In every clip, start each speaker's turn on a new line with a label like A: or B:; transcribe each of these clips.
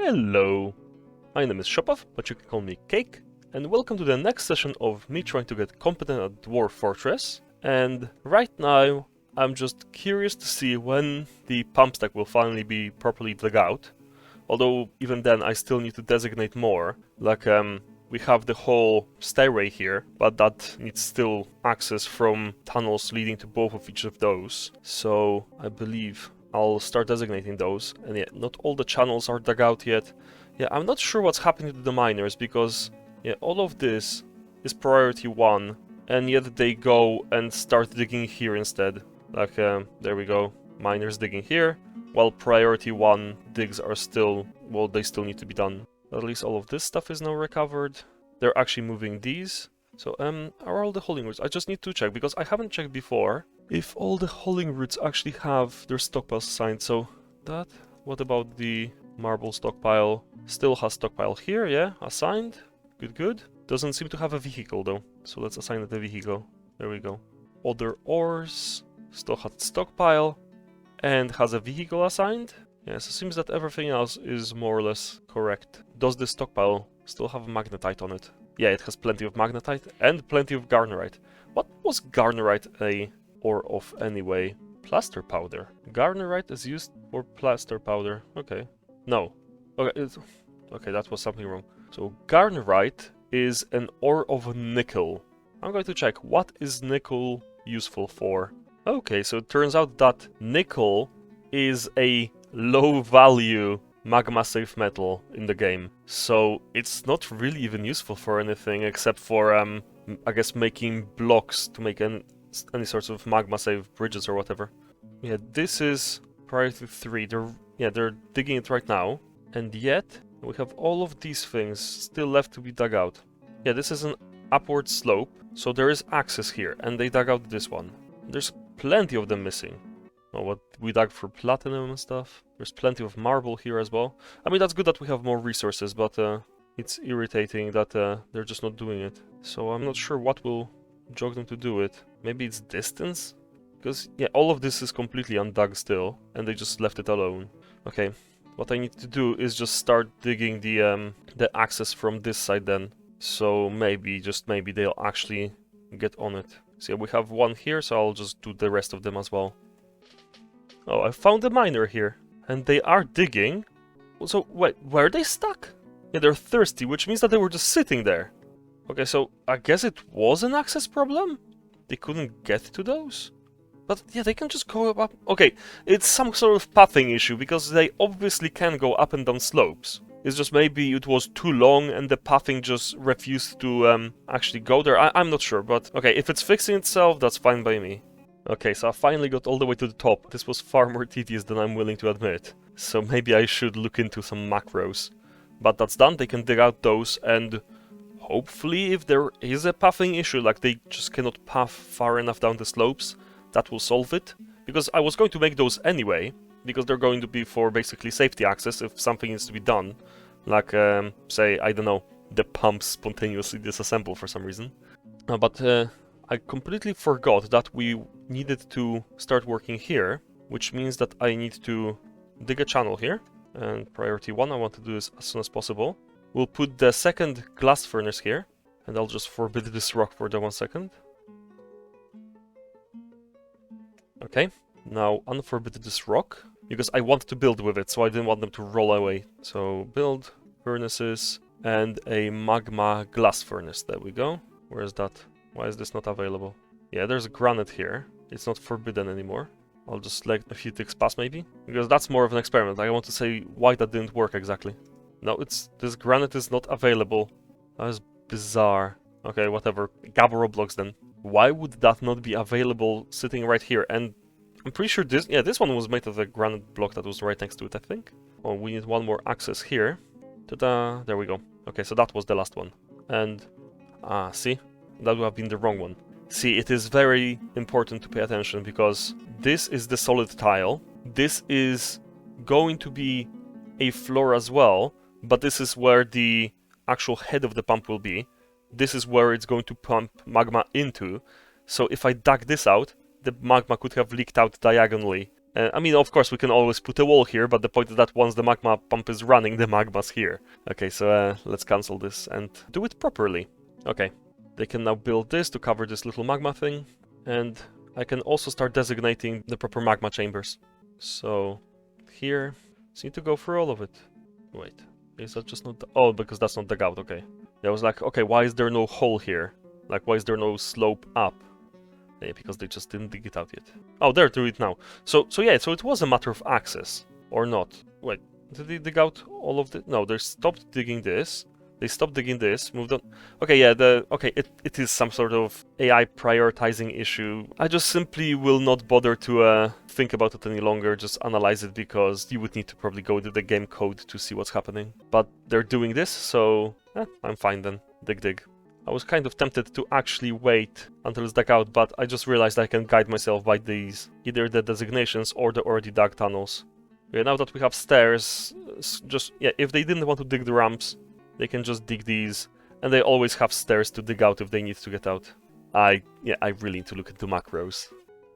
A: Hello, my name is Shopov, but you can call me Cake, and welcome to the next session of me trying to get competent at Dwarf Fortress. And right now, I'm just curious to see when the pump stack will finally be properly dug out. Although, even then, I still need to designate more. Like, we have the whole stairway here, but that needs still access from tunnels leading to both of each of those. So, I believe I'll start designating those. And yeah, not all the channels are dug out yet. Yeah, I'm not sure what's happening to the miners, because yeah, all of this is priority 1, and yet they go and start digging here instead. Like, there we go, miners digging here, while priority 1 digs are still, well, they still need to be done. At least all of this stuff is now recovered. They're actually moving these. So, are all the hauling routes? I just need to check, because I haven't checked before if all the hauling routes actually have their stockpiles assigned. So, that, what about the marble stockpile? Still has stockpile here, yeah, assigned. Good, good. Doesn't seem to have a vehicle though, so let's assign it a vehicle. There we go. Other ores, still has stockpile, and has a vehicle assigned. Yeah, so it seems that everything else is more or less correct. Does this stockpile still have magnetite on it? Yeah, it has plenty of magnetite and plenty of garnerite. What was garnerite a ore of anyway? Plaster powder. Garnerite is used for plaster powder. Okay. No. Okay, okay, that was something wrong. So garnerite is an ore of nickel. I'm going to check what is nickel useful for. Okay, so it turns out that nickel is a low value magma safe metal in the game. So it's not really even useful for anything except for I guess making blocks to make any sorts of magma safe bridges or whatever. Yeah, this is priority 3. They're digging it right now, and yet we have all of these things still left to be dug out. Yeah, this is an upward slope, so there is access here, and they dug out this one. There's plenty of them missing. Oh, what we dug for platinum and stuff. There's plenty of marble here as well. I mean, that's good that we have more resources, but it's irritating that they're just not doing it. So I'm not sure what will jog them to do it. Maybe it's distance? Because, yeah, all of this is completely undug still, and they just left it alone. Okay. What I need to do is just start digging the access from this side then. So maybe, just maybe, they'll actually get on it. So yeah, we have one here, so I'll just do the rest of them as well. Oh, I found a miner here. And they are digging. So, wait, were they stuck? Yeah, they're thirsty, which means that they were just sitting there. Okay, so I guess it was an access problem? They couldn't get to those? But yeah, they can just go up. Okay, it's some sort of pathing issue, because they obviously can go up and down slopes. It's just maybe it was too long and the pathing just refused to actually go there. I'm not sure, but okay, if it's fixing itself, that's fine by me. Okay, so I finally got all the way to the top. This was far more tedious than I'm willing to admit. So maybe I should look into some macros. But that's done, they can dig out those, and hopefully if there is a pathing issue, like they just cannot path far enough down the slopes, that will solve it. Because I was going to make those anyway, because they're going to be for basically safety access if something needs to be done. Like, say, I don't know, the pumps spontaneously disassemble for some reason. But I completely forgot that we needed to start working here, which means that I need to dig a channel here. And priority 1, I want to do this as soon as possible. We'll put the second glass furnace here, and I'll just forbid this rock for the 1 second. Okay, now unforbid this rock, because I want to build with it, so I didn't want them to roll away. So build furnaces and a magma glass furnace. There we go. Where is that? Why is this not available? Yeah, there's granite here. It's not forbidden anymore. I'll just let a few ticks pass maybe, because that's more of an experiment. I want to say why that didn't work exactly. No, this granite is not available. That is bizarre. Okay, whatever. Gaboro blocks then. Why would that not be available sitting right here? And I'm pretty sure this one was made of a granite block that was right next to it, I think. Oh, we need one more access here. Ta-da! There we go. Okay, so that was the last one. And, see? That would have been the wrong one. See, it is very important to pay attention, because this is the solid tile. This is going to be a floor as well, but this is where the actual head of the pump will be. This is where it's going to pump magma into. So if I dug this out, the magma could have leaked out diagonally I mean, of course, we can always put a wall here, but the point is that once the magma pump is running, the magma's here. Okay, so let's cancel this and do it properly. Okay, they can now build this to cover this little magma thing, and I can also start designating the proper magma chambers. So, here, just need to go through all of it. Wait, is that just not... Oh, because that's not dug out, okay. I was like, okay, why is there no hole here? Like, why is there no slope up? Yeah, because they just didn't dig it out yet. Oh, they're doing it now. So yeah, so it was a matter of access, or not. Wait, did they dig out all of the... No, they stopped digging this. They stopped digging this, moved on. Okay, yeah, it is some sort of AI prioritizing issue. I just simply will not bother to think about it any longer, just analyze it, because you would need to probably go to the game code to see what's happening. But they're doing this, so I'm fine then. Dig. I was kind of tempted to actually wait until it's dug out, but I just realized I can guide myself by these, either the designations or the already dug tunnels. Yeah, now that we have stairs, if they didn't want to dig the ramps, they can just dig these, and they always have stairs to dig out if they need to get out. I really need to look into macros.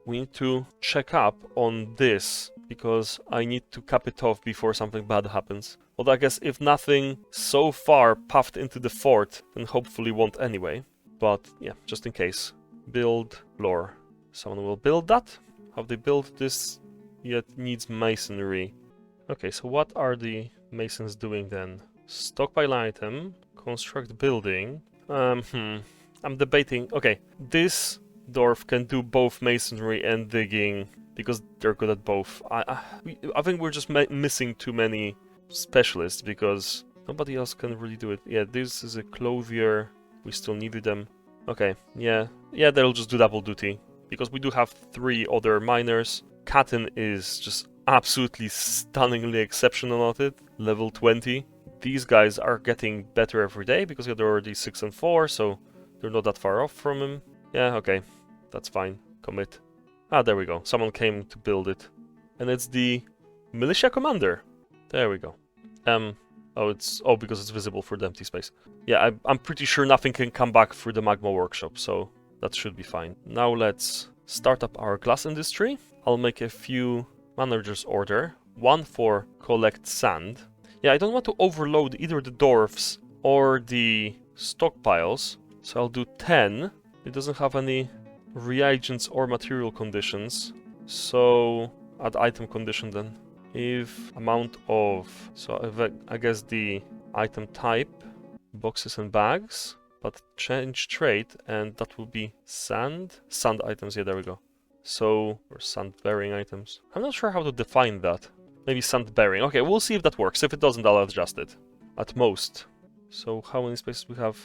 A: We need to check up on this, because I need to cap it off before something bad happens. Although I guess if nothing so far puffed into the fort, then hopefully won't anyway. But yeah, just in case. Build floor. Someone will build that. Have they built this? Yet needs masonry. Okay, so what are the masons doing then? Stockpile item, construct building. I'm debating. Okay, this dwarf can do both masonry and digging because they're good at both. I think we're just missing too many specialists because nobody else can really do it. Yeah, this is a clothier. We still needed them. Okay, yeah, they'll just do double duty because we do have 3 other miners. Katten is just absolutely stunningly exceptional at it. Level 20. These guys are getting better every day because they're already 6 and 4, so they're not that far off from him. Yeah, okay, that's fine. Commit. Ah, there we go. Someone came to build it. And it's the militia commander. There we go. Because it's visible for the empty space. Yeah, I'm pretty sure nothing can come back through the magma workshop, so that should be fine. Now let's start up our glass industry. I'll make a few managers order. 1 for collect sand. Yeah, I don't want to overload either the dwarfs or the stockpiles, so I'll do 10. It doesn't have any reagents or material conditions, so add item condition then. If amount of, so I guess the item type, boxes and bags, but change trade, and that will be sand items. Yeah, there we go. So, or sand bearing items. I'm not sure how to define that. Maybe sand bearing. Okay, we'll see if that works. If it doesn't, I'll adjust it. At most. So how many spaces we have?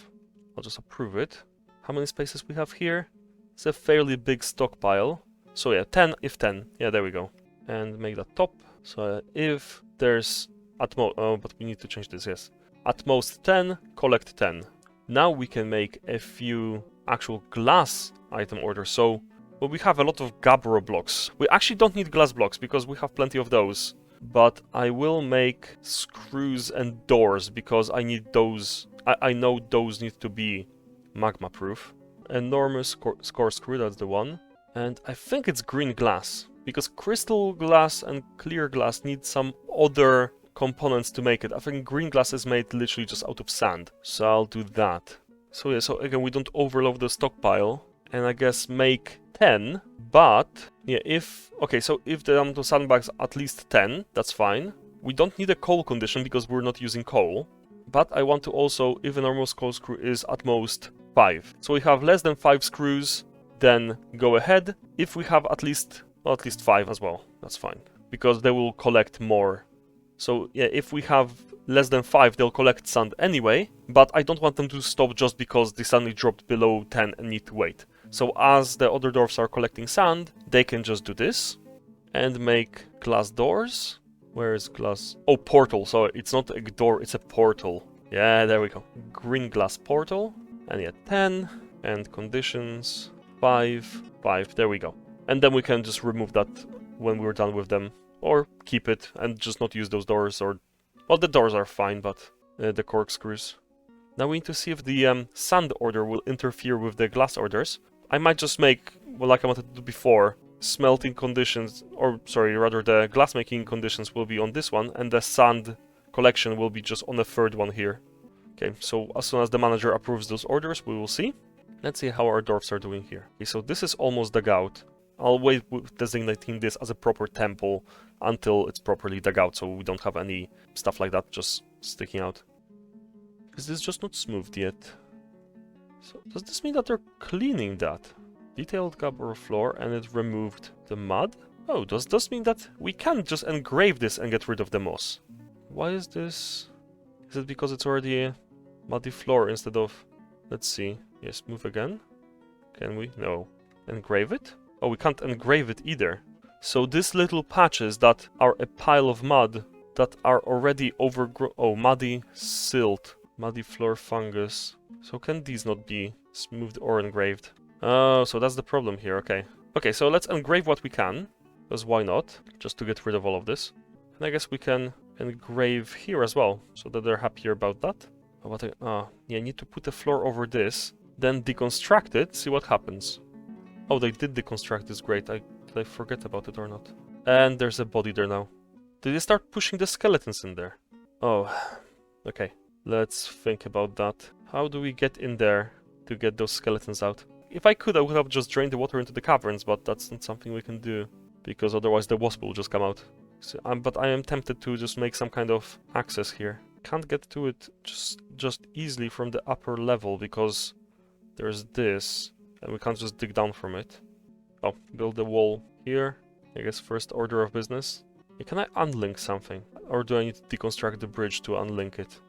A: I'll just approve it. How many spaces we have here? It's a fairly big stockpile. So yeah, 10 if 10. Yeah, there we go. And make that top. So if there's at most... Oh, but we need to change this, yes. At most 10, collect 10. Now we can make a few actual glass item orders. So, well, we have a lot of gabbro blocks. We actually don't need glass blocks because we have plenty of those. But I will make screws and doors because I need those. I know those need to be magma proof. Enormous score screw, that's the one. And I think it's green glass because crystal glass and clear glass need some other components to make it. I think green glass is made literally just out of sand. So I'll do that. So yeah, so again, we don't overload the stockpile. And I guess make 10, but yeah, so if the amount of sandbags at least 10, that's fine. We don't need a coal condition because we're not using coal, but I want to also, if a normal coal screw is at most 5. So we have less than 5 screws, then go ahead. If we have at least 5 as well, that's fine, because they will collect more. So yeah, if we have less than 5, they'll collect sand anyway, but I don't want them to stop just because they suddenly dropped below 10 and need to wait. So as the other dwarfs are collecting sand, they can just do this and make glass doors. Where is glass? Oh, portal. So it's not a door, it's a portal. Yeah, there we go. Green glass portal. And yeah, 10. And conditions, 5. There we go. And then we can just remove that when we're done with them. Or keep it and just not use those doors. Or, well, the doors are fine, but the corkscrews. Now we need to see if the sand order will interfere with the glass orders. I might just make, well, like I wanted to do before, smelting conditions, or sorry, rather the glassmaking conditions will be on this one, and the sand collection will be just on the third one here. Okay, so as soon as the manager approves those orders, we will see. Let's see how our dwarfs are doing here. Okay, so this is almost dug out. I'll wait with designating this as a proper temple until it's properly dug out, so we don't have any stuff like that just sticking out. Is this just not smoothed yet? So does this mean that they're cleaning that? Detailed gabbro floor, and it removed the mud? Oh, does this mean that we can just engrave this and get rid of the moss? Why is this? Is it because it's already a muddy floor instead of... Let's see. Yes, move again. Can we? No. Engrave it? Oh, we can't engrave it either. So these little patches that are a pile of mud that are already overgrown... Oh, muddy silt. Muddy floor fungus. So can these not be smoothed or engraved? Oh, so that's the problem here, okay. Okay, so let's engrave what we can, because why not? Just to get rid of all of this. And I guess we can engrave here as well, so that they're happier about that. Oh, but yeah, I need to put a floor over this, then deconstruct it, see what happens. Oh, they did deconstruct this, great. Did I forget about it or not? And there's a body there now. Did they start pushing the skeletons in there? Oh, okay. Let's think about that. How do we get in there to get those skeletons out? If I could, I would have just drained the water into the caverns, but that's not something we can do, because otherwise the wasp will just come out. So, but I am tempted to just make some kind of access here. Can't get to it just easily from the upper level, because there's this, and we can't just dig down from it. Oh, build a wall here. I guess first order of business. Yeah, can I unlink something? Or do I need to deconstruct the bridge to unlink it?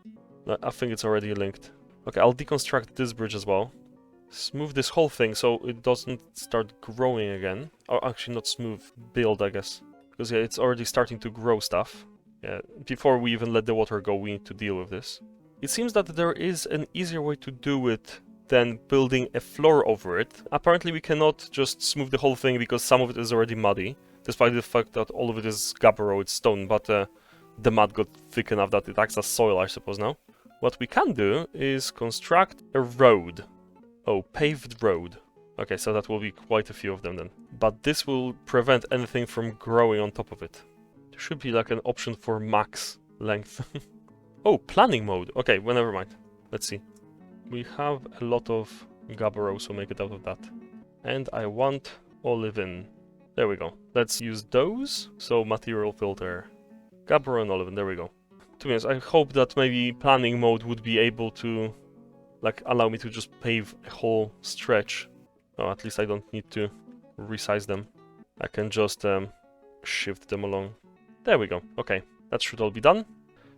A: I think it's already linked. Okay, I'll deconstruct this bridge as well. Smooth this whole thing so it doesn't start growing again. Or actually not smooth, build I guess. Because yeah, it's already starting to grow stuff. Yeah, before we even let the water go, we need to deal with this. It seems that there is an easier way to do it than building a floor over it. Apparently we cannot just smooth the whole thing because some of it is already muddy. Despite the fact that all of it is gabbro, it's stone, but the mud got thick enough that it acts as soil, I suppose now. What we can do is construct a road. Oh, paved road. Okay, so that will be quite a few of them then. But this will prevent anything from growing on top of it. There should be like an option for max length. Oh, planning mode. Okay, well, never mind. Let's see. We have a lot of gabbro, so make it out of that. And I want olivine. There we go. Let's use those. So material filter. Gabbro and olivine, there we go. To be honest, I hope that maybe planning mode would be able to like allow me to just pave a whole stretch. Oh, at least I don't need to resize them. I can just shift them along. There we go. Okay, that should all be done.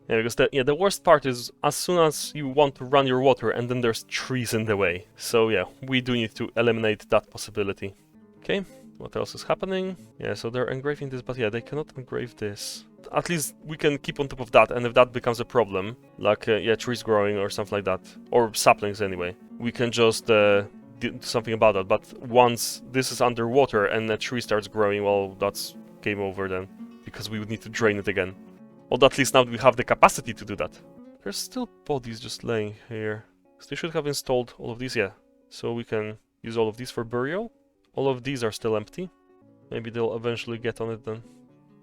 A: Yeah, because the worst part is as soon as you want to run your water and then there's trees in the way. So yeah, we do need to eliminate that possibility. Okay, what else is happening? Yeah, so they're engraving this, but yeah, they cannot engrave this. At least we can keep on top of that, and if that becomes a problem, like, yeah, trees growing or something like that, or saplings anyway, we can just do something about that. But once this is underwater and a tree starts growing, well, that's game over then, because we would need to drain it again. Although at least now we have the capacity to do that. There's still bodies just laying here. So they should have installed all of these, yeah. So we can use all of these for burial. All of these are still empty. Maybe they'll eventually get on it then.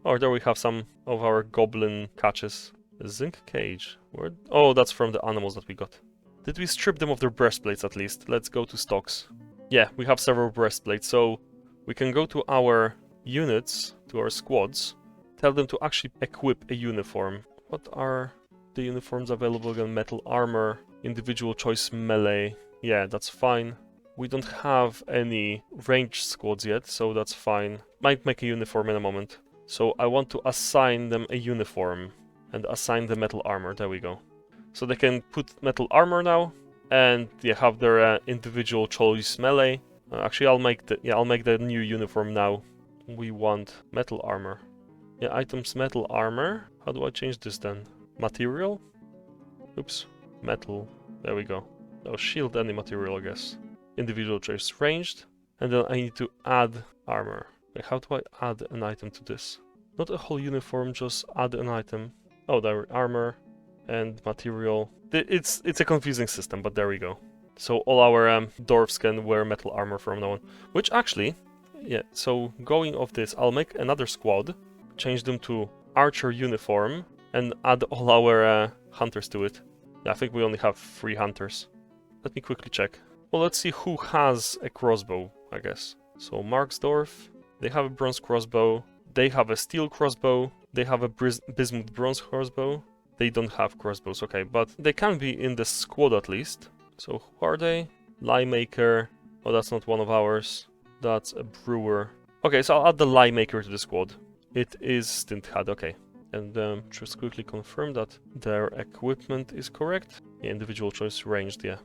A: Oh, there we have some of our goblin catches. A zinc cage. Where? Oh, that's from the animals that we got. Did we strip them of their breastplates at least? Let's go to stocks. Yeah, we have several breastplates, so we can go to our units, to our squads, tell them to actually equip a uniform. What are the uniforms available again? Metal armor, individual choice melee. Yeah, that's fine. We don't have any ranged squads yet, so that's fine. Might make a uniform in a moment. So I want to assign them a uniform and assign the metal armor. There we go. So they can put metal armor now, and they have their individual choice melee. Actually, I'll make the new uniform now. We want metal armor. Yeah, items metal armor. How do I change this then? Material? Oops. Metal. There we go. Oh, shield any material, I guess. Individual choice ranged. And then I need to add armor. Like, how do I add an item to this? Not a whole uniform, just add an item. Oh, there, armor and material. It's a confusing system, but there we go. So all our dwarves can wear metal armor from now on. Which actually, yeah, so going off this, I'll make another squad, change them to archer uniform, and add all our hunters to it. Yeah, I think we only have 3 hunters. Let me quickly check. Well, let's see who has a crossbow, I guess. So Marksdorf, they have a bronze crossbow, they have a steel crossbow, they have a bismuth bronze crossbow. They don't have crossbows, okay, but they can be in the squad at least. So who are they? Lie maker. Oh, that's not one of ours. That's a brewer. Okay, so I'll add the lie maker to the squad. It is Stinthad, okay. And just quickly confirm that their equipment is correct. Yeah, individual choice ranged, yeah.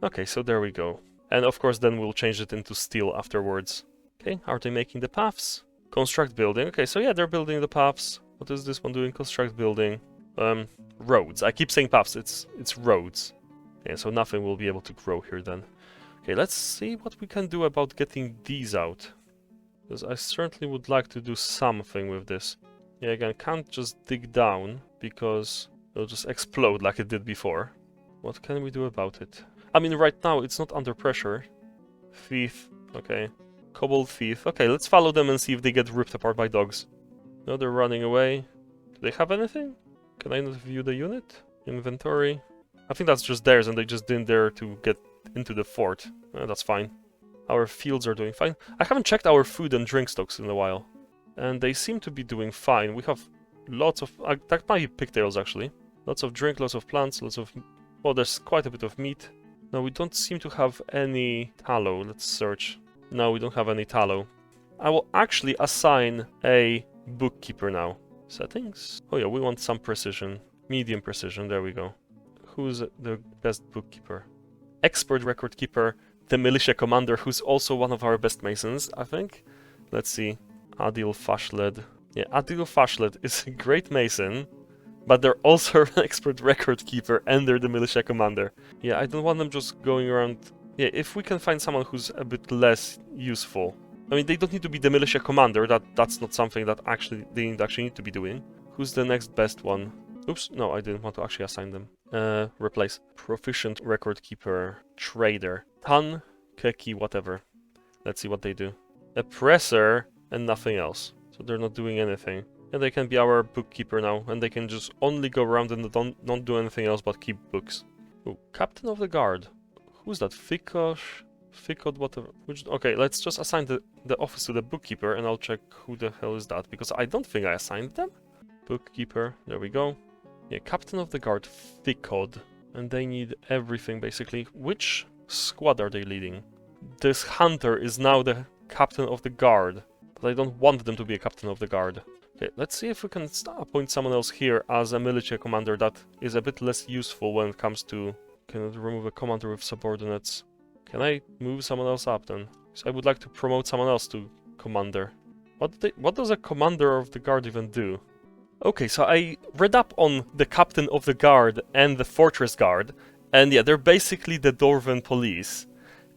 A: Okay, so there we go. And of course then we'll change it into steel afterwards. Okay, are they making the paths? Construct building. Okay, so yeah, they're building the paths. What is this one doing? Construct building. Roads. I keep saying paths, it's roads. Yeah, so nothing will be able to grow here then. Okay, let's see what we can do about getting these out. Because I certainly would like to do something with this. Yeah, again, can't just dig down, because it'll just explode like it did before. What can we do about it? I mean, right now it's not under pressure. Thief, okay. Kobold thief. Okay, let's follow them and see if they get ripped apart by dogs. No, they're running away. Do they have anything? Can I not view the unit? Inventory. I think that's just theirs and they just didn't dare to get into the fort. That's fine. Our fields are doing fine. I haven't checked our food and drink stocks in a while. And they seem to be doing fine. We have lots of... that might be pigtails actually. Lots of drink, lots of plants, lots of... Well, there's quite a bit of meat. No, we don't seem to have any tallow. Let's search. No, we don't have any tallow. I will actually assign a bookkeeper now. Settings? Oh yeah, we want some precision. Medium precision, there we go. Who's the best bookkeeper? Expert record keeper, the militia commander, who's also one of our best masons, I think. Let's see. Adil Fashled. Yeah, Adil Fashled is a great mason, but they're also an expert record keeper and they're the militia commander. Yeah, I don't want them just going around... Yeah, if we can find someone who's a bit less useful. I mean, they don't need to be the militia commander, that's not something that they actually need to be doing. Who's the next best one? Oops, no, I didn't want to actually assign them. Replace. Proficient record keeper, trader. Tan, Keki, whatever. Let's see what they do. Oppressor, and nothing else. So they're not doing anything. And they can be our bookkeeper now, and they can just only go around and not do anything else but keep books. Ooh, Captain of the Guard. Who's that? Ficod, whatever. Okay, let's just assign the office to the bookkeeper, and I'll check who the hell is that, because I don't think I assigned them. Bookkeeper, there we go. Yeah, Captain of the Guard, Ficod. And they need everything, basically. Which squad are they leading? This hunter is now the Captain of the Guard, but I don't want them to be a Captain of the Guard. Okay, let's see if we can appoint someone else here as a militia commander that is a bit less useful when it comes to... Can I remove a commander with subordinates? Can I move someone else up then? Because I would like to promote someone else to commander. What does a commander of the guard even do? Okay, so I read up on the captain of the guard and the fortress guard, and yeah, they're basically the Dwarven police.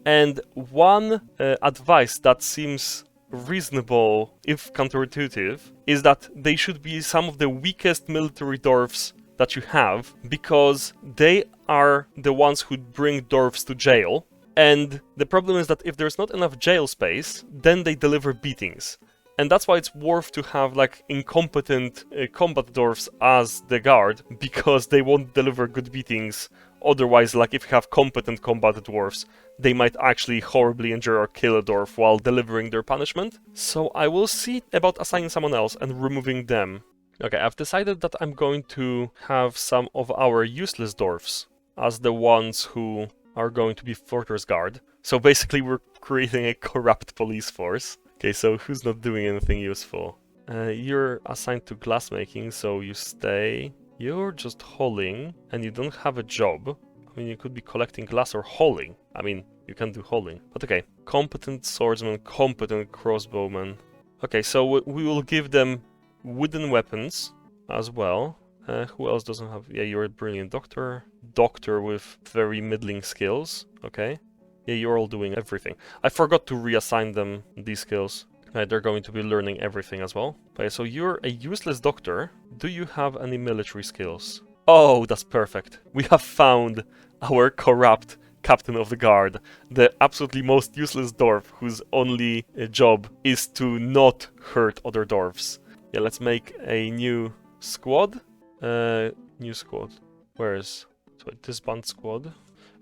A: And one advice that seems reasonable, if counterintuitive, is that they should be some of the weakest military dwarves that you have, because they are the ones who bring dwarves to jail. And the problem is that if there's not enough jail space, then they deliver beatings. And that's why it's worth to have like incompetent combat dwarves as the guard, because they won't deliver good beatings. Otherwise, like if you have competent combat dwarves, they might actually horribly injure or kill a dwarf while delivering their punishment. So I will see about assigning someone else and removing them. Okay, I've decided that I'm going to have some of our useless dwarves as the ones who are going to be fortress guard. So basically we're creating a corrupt police force. Okay, so who's not doing anything useful? You're assigned to glassmaking, so you stay. You're just hauling, and you don't have a job. I mean, you could be collecting glass or hauling. I mean, you can do hauling. But okay, competent swordsman, competent crossbowman. Okay, so we will give them wooden weapons as well. Who else doesn't have... Yeah, you're a brilliant doctor. Doctor with very middling skills. Okay. Yeah, you're all doing everything. I forgot to reassign them these skills. They're going to be learning everything as well. Okay, so you're a useless doctor. Do you have any military skills? Oh, that's perfect. We have found our corrupt captain of the guard, the absolutely most useless dwarf whose only job is to not hurt other dwarfs. Yeah, let's make a new squad. New squad. Where is... So disband squad.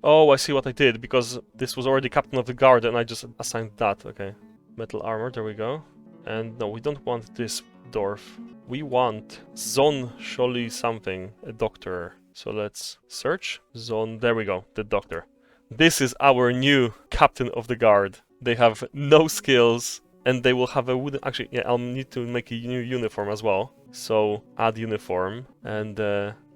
A: Oh, I see what I did, because this was already captain of the guard and I just assigned that. Okay. Metal armor, there we go. And no, we don't want this dwarf. We want Zon Sholi something, a doctor. So let's search. Zon, there we go, the doctor. This is our new captain of the guard. They have no skills and they will have a wooden... Actually, yeah, I'll need to make a new uniform as well. So add uniform and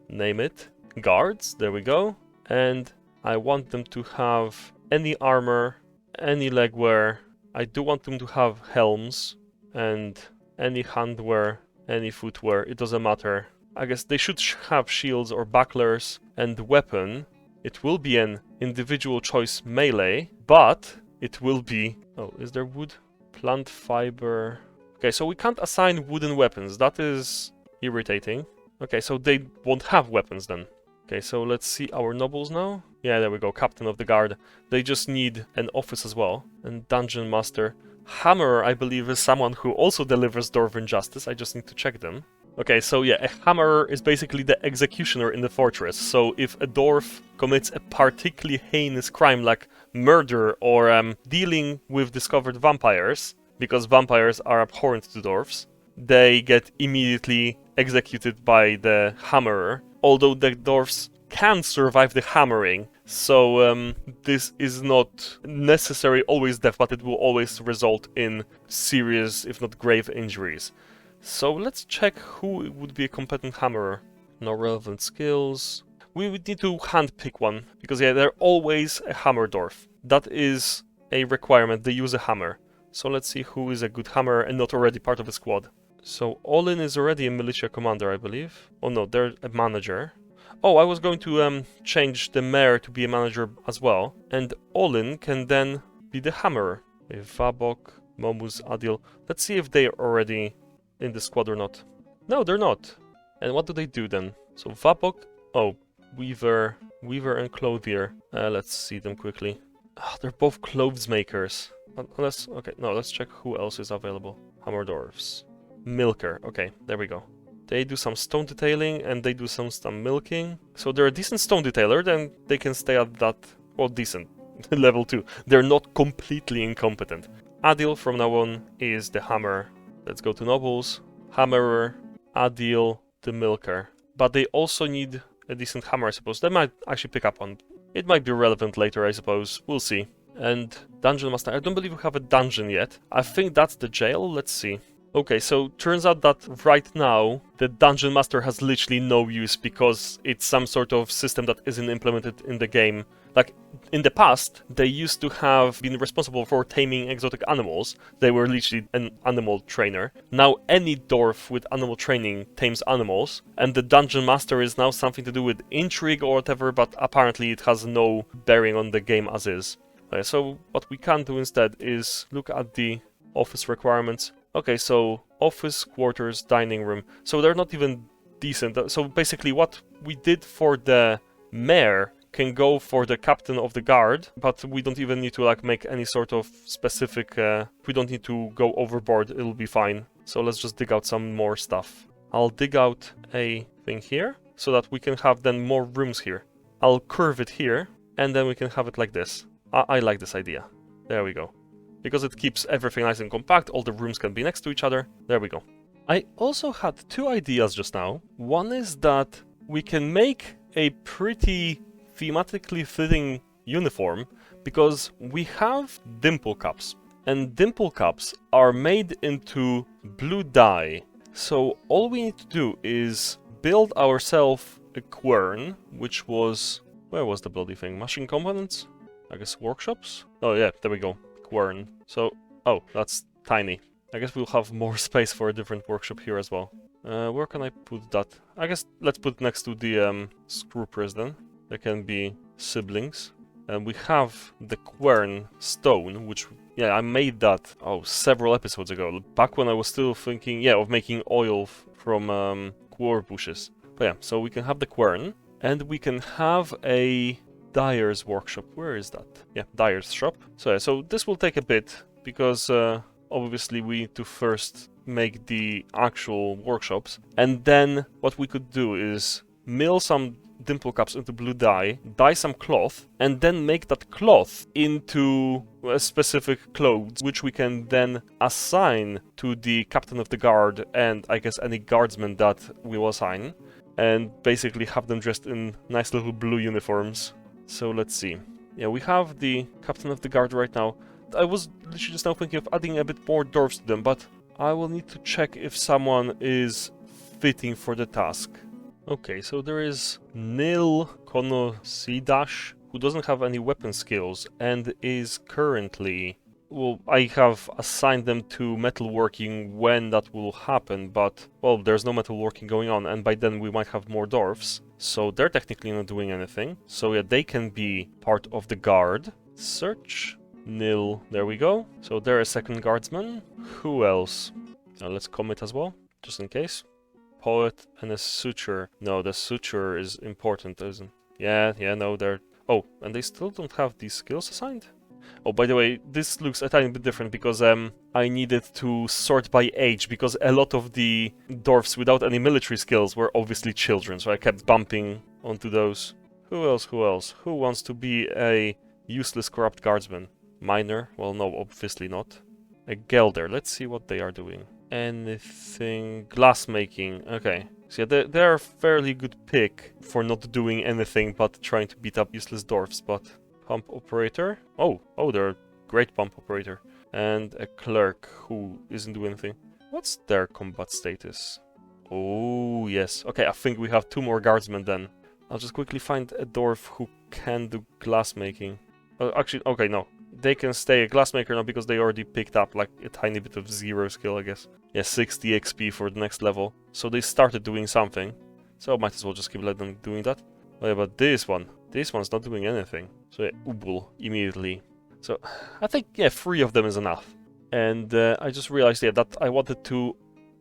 A: name it guards, there we go. And I want them to have any armor, any legwear. I do want them to have helms and any handwear, any footwear, it doesn't matter. I guess they should have shields or bucklers, and weapon, it will be an individual choice melee, but it will be... Oh, is there wood? Plant fiber... Okay, so we can't assign wooden weapons, that is irritating. Okay, so they won't have weapons then. Okay, so let's see our nobles now. Yeah, there we go, captain of the guard. They just need an office as well. And dungeon master. Hammer, I believe, is someone who also delivers dwarven justice. I just need to check them. Okay, so yeah, a hammer is basically the executioner in the fortress. So if a dwarf commits a particularly heinous crime like murder or dealing with discovered vampires, because vampires are abhorrent to dwarfs, they get immediately executed by the hammerer. Although the dwarfs can survive the hammering, so this is not necessarily always death, but it will always result in serious, if not grave, injuries. So let's check who would be a competent hammerer. No relevant skills. We would need to handpick one, because yeah, they're always a hammer dwarf. That is a requirement, they use a hammer. So let's see who is a good hammer and not already part of the squad. So Olin is already a militia commander, I believe. Oh no, they're a manager. Oh, I was going to change the mayor to be a manager as well. And Olin can then be the hammerer. Vabok, Momus, Adil. Let's see if they're already in the squad or not. No, they're not. And what do they do then? So Vabok... Oh, Weaver and Clothier. Let's see them quickly. They're both clothes makers. Unless... Okay, no, let's check who else is available. Hammer dwarfs. Milker. Okay, there we go. They do some stone detailing and they do some milking. So they're a decent stone detailer, then they can stay at that, well, decent level 2. They're not completely incompetent. Adil from now on is the hammer. Let's go to nobles. Hammerer, Adil, the milker. But they also need a decent hammer, I suppose. They might actually pick up on. It might be relevant later, I suppose. We'll see. And dungeon master. I don't believe we have a dungeon yet. I think that's the jail. Let's see. Okay, so turns out that right now the dungeon master has literally no use because it's some sort of system that isn't implemented in the game. Like, in the past, they used to have been responsible for taming exotic animals. They were literally an animal trainer. Now any dwarf with animal training tames animals, and the dungeon master is now something to do with intrigue or whatever, but apparently it has no bearing on the game as is. Okay, so what we can do instead is look at the office requirements. Okay, so office, quarters, dining room. So they're not even decent. So basically what we did for the mayor can go for the captain of the guard, but we don't even need to like make any sort of specific... we don't need to go overboard, it'll be fine. So let's just dig out some more stuff. I'll dig out a thing here, so that we can have then more rooms here. I'll curve it here, and then we can have it like this. I like this idea. There we go. Because it keeps everything nice and compact, all the rooms can be next to each other. There we go. I also had two ideas just now. One is that we can make a pretty thematically fitting uniform, because we have dimple cups. And dimple cups are made into blue dye. So all we need to do is build ourselves a quern, which was... Where was the bloody thing? Machine components? I guess workshops? Oh yeah, there we go. Quern. So, oh, that's tiny. I guess we'll have more space for a different workshop here as well. Where can I put that? I guess let's put it next to the screw press then. There can be siblings. And we have the quern stone, which, yeah, I made that, several episodes ago. Back when I was still thinking, yeah, of making oil from quar bushes. But yeah, so we can have the quern. And we can have a dyer's workshop. Where is that? Yeah, dyer's shop. So yeah, so this will take a bit because obviously we need to first make the actual workshops, and then what we could do is mill some dimple cups into blue dye, dye some cloth, and then make that cloth into a specific clothes, which we can then assign to the captain of the guard and I guess any guardsman that we will assign, and basically have them dressed in nice little blue uniforms. So let's see. Yeah, we have the captain of the guard right now. I was literally just now thinking of adding a bit more dwarves to them, but I will need to check if someone is fitting for the task. Okay, so there is Nil Konosidash, who doesn't have any weapon skills and is currently... Well, I have assigned them to metalworking when that will happen, but, well, there's no metalworking going on, and by then we might have more dwarfs, so they're technically not doing anything. So yeah, they can be part of the guard. Search Nil, there we go. So they're a second guardsman. Who else? Let's commit as well, just in case. Poet and a suture. No, the suture is important, isn't? Yeah, no, they're... Oh, and they still don't have these skills assigned? Oh, by the way, this looks a tiny bit different because I needed to sort by age because a lot of the dwarfs without any military skills were obviously children, so I kept bumping onto those. Who else? Who wants to be a useless corrupt guardsman? Miner? Well, no, obviously not. A gelder. Let's see what they are doing. Anything... glassmaking. Okay. So yeah, they're a fairly good pick for not doing anything but trying to beat up useless dwarfs, but... Pump operator. Oh, they're a great pump operator. And a clerk who isn't doing anything. What's their combat status? Oh, yes. Okay, I think we have 2 more guardsmen then. I'll just quickly find a dwarf who can do glassmaking. Actually, okay, no. They can stay a glassmaker now because they already picked up like a tiny bit of 0 skill, I guess. Yeah, 60 XP for the next level. So they started doing something. So I might as well just keep letting them doing that. Oh yeah, but this one's not doing anything. So yeah, Ubul immediately. So I think, yeah, 3 of them is enough. And I just realized, yeah, that I wanted to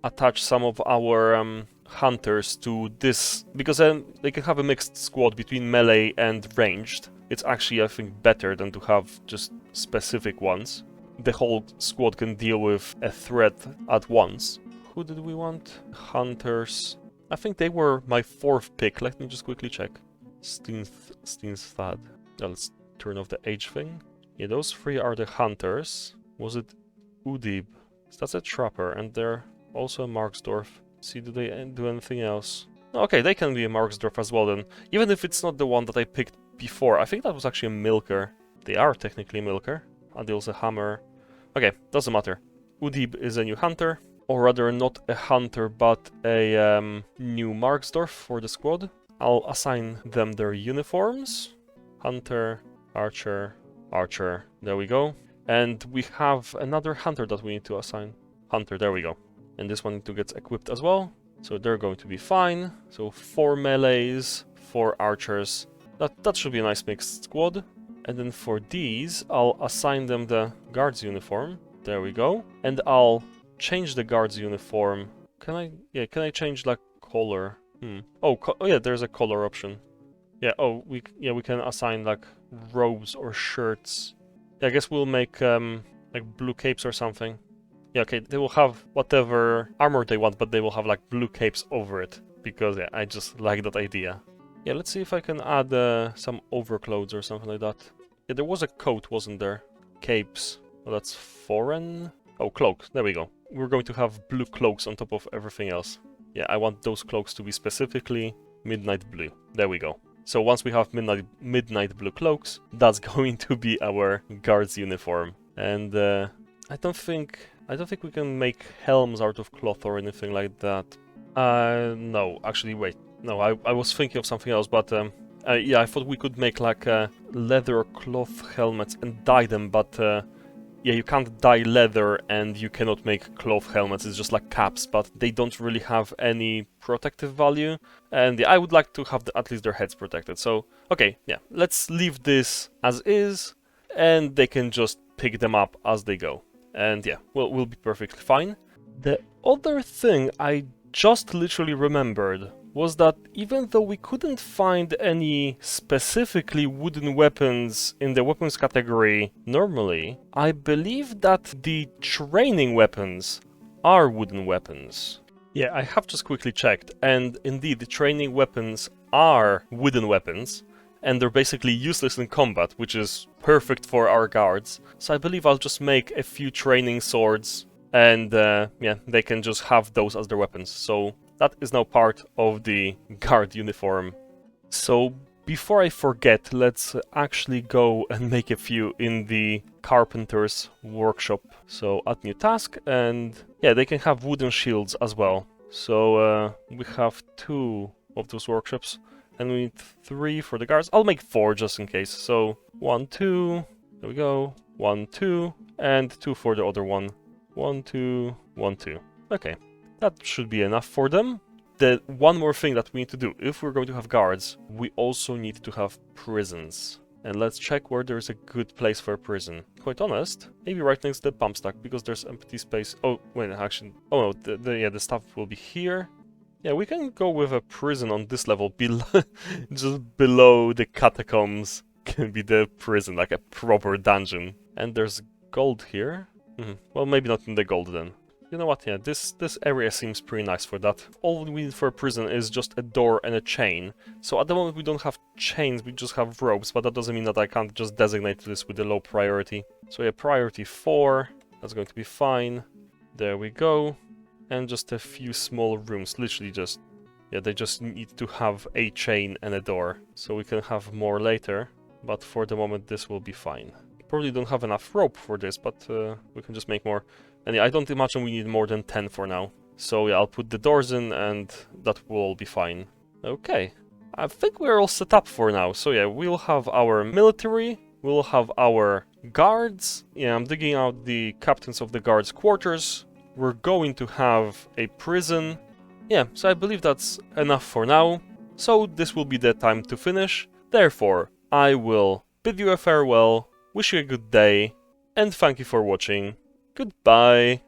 A: attach some of our hunters to this, because then they can have a mixed squad between melee and ranged. It's actually, I think, better than to have just specific ones. The whole squad can deal with a threat at once. Who did we want? Hunters. I think they were my 4th pick. Let me just quickly check. Steenstad. Let's turn off the age thing. Yeah, those 3 are the hunters. Was it Udib? That's a trapper, and they're also a Marksdorf. See, do they do anything else? Okay, they can be a Marksdorf as well then. Even if it's not the one that I picked before. I think that was actually a milker. They are technically a milker. Adil's a hammer. Okay, doesn't matter. Udib is a new hunter. Or rather, not a hunter, but a new Marksdorf for the squad. I'll assign them their uniforms. Hunter, archer, archer. There we go. And we have another hunter that we need to assign. Hunter, there we go. And this one needs to get equipped as well. So they're going to be fine. So 4 melees, 4 archers. That should be a nice mixed squad. And then for these, I'll assign them the guard's uniform. There we go. And I'll change the guard's uniform. Can I change like color? Oh yeah, there's a color option. Yeah, we can assign like robes or shirts. Yeah, I guess we'll make like blue capes or something. Yeah, okay, they will have whatever armor they want, but they will have like blue capes over it. Because yeah, I just like that idea. Yeah, let's see if I can add some overclothes or something like that. Yeah, there was a coat, wasn't there? Capes. Oh, that's foreign. Oh, cloak. There we go. We're going to have blue cloaks on top of everything else. Yeah, I want those cloaks to be specifically midnight blue. There we go. So once we have midnight blue cloaks, that's going to be our guard's uniform. And I don't think we can make helms out of cloth or anything like that. No, actually, wait. No, I was thinking of something else, but yeah, I thought we could make like leather cloth helmets and dye them, but yeah, you can't dye leather and you cannot make cloth helmets. It's just like caps, but they don't really have any protective value. And yeah, I would like to have at least their heads protected. So, okay, yeah, let's leave this as is, and they can just pick them up as they go. And yeah, we'll be perfectly fine. The other thing I just literally remembered was that even though we couldn't find any specifically wooden weapons in the weapons category normally, I believe that the training weapons are wooden weapons. Yeah, I have just quickly checked, and indeed the training weapons are wooden weapons, and they're basically useless in combat, which is perfect for our guards. So I believe I'll just make a few training swords, and yeah, they can just have those as their weapons. So that is now part of the guard uniform. So before I forget, let's actually go and make a few in the carpenter's workshop. So add new task, and yeah, they can have wooden shields as well. So we have 2 of those workshops, and we need 3 for the guards. I'll make 4 just in case. So 1, 2, there we go, 1, 2, and 2 for the other one. 1, 2, 1, 2. Okay, that should be enough for them. The one more thing that we need to do, if we're going to have guards, we also need to have prisons. And let's check where there's a good place for a prison. Quite honest, maybe right next to the pump stack, because there's empty space. Oh, wait, actually, oh no, the stuff will be here. Yeah, we can go with a prison on this level, just below the catacombs can be the prison, like a proper dungeon. And there's gold here. Well, maybe not in the gold then. You know what, yeah, this area seems pretty nice for that. All we need for a prison is just a door and a chain. So at the moment we don't have chains, we just have ropes, but that doesn't mean that I can't just designate this with a low priority. So yeah, priority 4, that's going to be fine. There we go. And just a few small rooms, literally just... yeah, they just need to have a chain and a door. So we can have more later, but for the moment this will be fine. Probably don't have enough rope for this, but we can just make more. And yeah, I don't imagine we need more than 10 for now. So yeah, I'll put the doors in and that will all be fine. Okay, I think we're all set up for now. So yeah, we'll have our military, we'll have our guards. Yeah, I'm digging out the captains of the guards' quarters. We're going to have a prison. Yeah, so I believe that's enough for now. So this will be the time to finish. Therefore, I will bid you a farewell, wish you a good day, and thank you for watching. Goodbye.